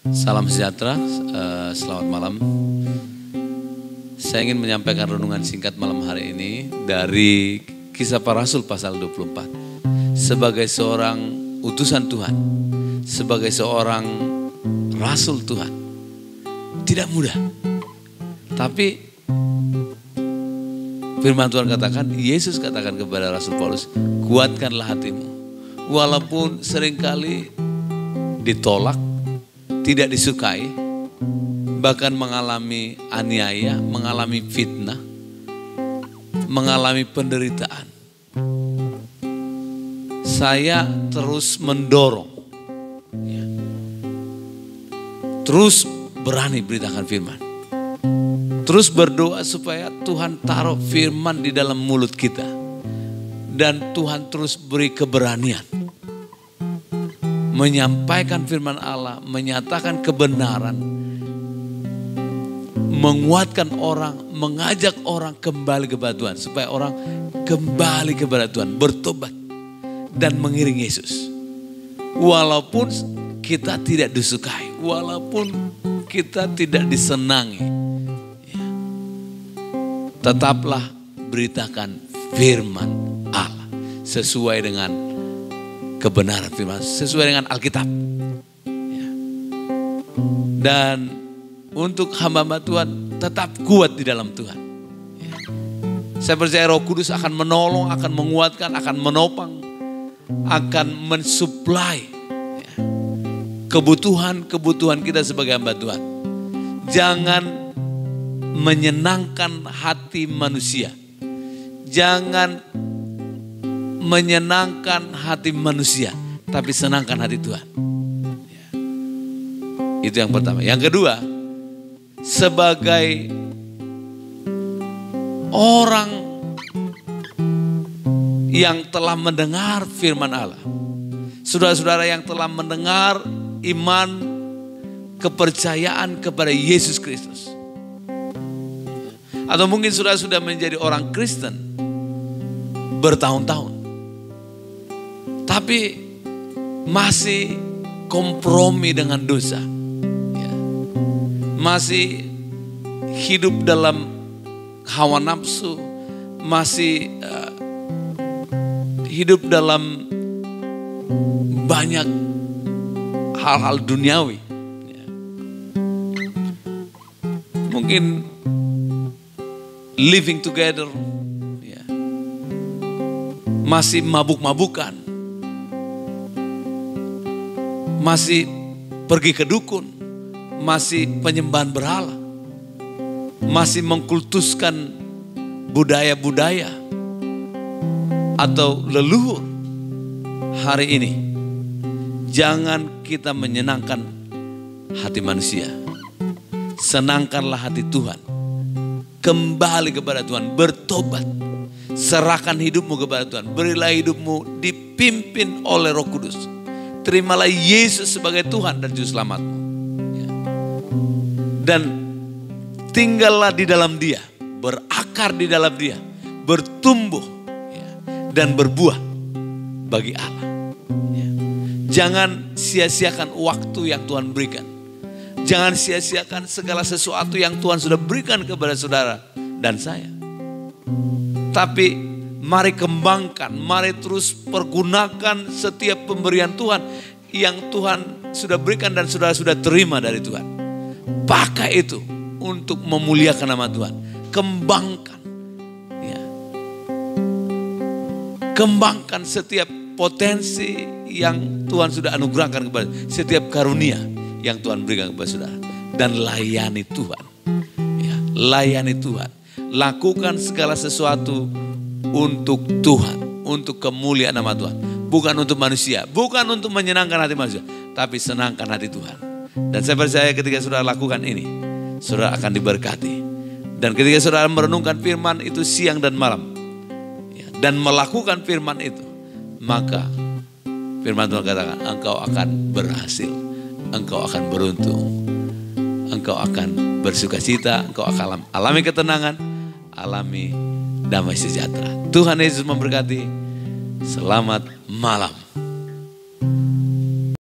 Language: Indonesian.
Salam sejahtera, selamat malam. Saya ingin menyampaikan renungan singkat malam hari ini dari Kisah Para Rasul pasal 24. Sebagai seorang utusan Tuhan, sebagai seorang Rasul Tuhan, tidak mudah. Tapi firman Tuhan katakan, Yesus katakan kepada Rasul Paulus, kuatkanlah hatimu. Walaupun seringkali ditolak, tidak disukai, bahkan mengalami aniaya, mengalami fitnah, mengalami penderitaan. Saya terus mendorong, terus berani beritakan firman. Terus berdoa supaya Tuhan taruh firman di dalam mulut kita. Dan Tuhan terus beri keberanian. Menyampaikan firman Allah, menyatakan kebenaran. Menguatkan orang, mengajak orang kembali kepada Tuhan. Supaya orang kembali kepada Tuhan, bertobat. Dan mengiring Yesus. Walaupun kita tidak disukai, walaupun kita tidak disenangi, tetaplah beritakan firman Allah sesuai dengan kebenaran firman, sesuai dengan Alkitab. Dan untuk hamba-hamba Tuhan tetap kuat di dalam Tuhan. Saya percaya Roh Kudus akan menolong, akan menguatkan, akan menopang, akan mensuplai kebutuhan kita sebagai hamba Tuhan. Jangan menyenangkan hati manusia. Jangan menyenangkan hati manusia, tapi senangkan hati Tuhan. Itu yang pertama. Yang kedua, sebagai orang yang telah mendengar firman Allah, saudara-saudara yang telah mendengar iman, kepercayaan kepada Yesus Kristus, atau mungkin sudah menjadi orang Kristen bertahun-tahun, tapi masih kompromi dengan dosa, masih hidup dalam hawa nafsu, masih hidup dalam banyak hal-hal duniawi. Mungkin living together, masih mabuk-mabukan, masih pergi ke dukun, masih penyembahan berhala, masih mengkultuskan budaya-budaya atau leluhur. Hari ini jangan kita menyenangkan hati manusia, senangkanlah hati Tuhan. Kembali kepada Tuhan, bertobat, serahkan hidupmu kepada Tuhan, berilah hidupmu dipimpin oleh Roh Kudus. Terimalah Yesus sebagai Tuhan dan Juru Selamatmu. Dan tinggallah di dalam Dia, berakar di dalam Dia, bertumbuh dan berbuah bagi Allah. Jangan sia-siakan waktu yang Tuhan berikan. Jangan sia-siakan segala sesuatu yang Tuhan sudah berikan kepada saudara dan saya. Tapi mari kembangkan, mari terus pergunakan setiap pemberian Tuhan yang Tuhan sudah berikan dan saudara sudah terima dari Tuhan. Pakai itu untuk memuliakan nama Tuhan. Kembangkan. Kembangkan setiap potensi yang Tuhan sudah anugerahkan kepada, setiap karunia yang Tuhan berikan kepada saudara. Dan layani Tuhan. Layani Tuhan. Lakukan segala sesuatu untuk Tuhan. Untuk kemuliaan nama Tuhan. Bukan untuk manusia. Bukan untuk menyenangkan hati manusia. Tapi senangkan hati Tuhan. Dan saya percaya ketika saudara lakukan ini, saudara akan diberkati. Dan ketika saudara merenungkan firman itu siang dan malam, dan melakukan firman itu, maka firman Tuhan katakan, engkau akan berhasil. Engkau akan beruntung, engkau akan bersukacita, engkau akan alami ketenangan, alami damai sejahtera. Tuhan Yesus memberkati. Selamat malam.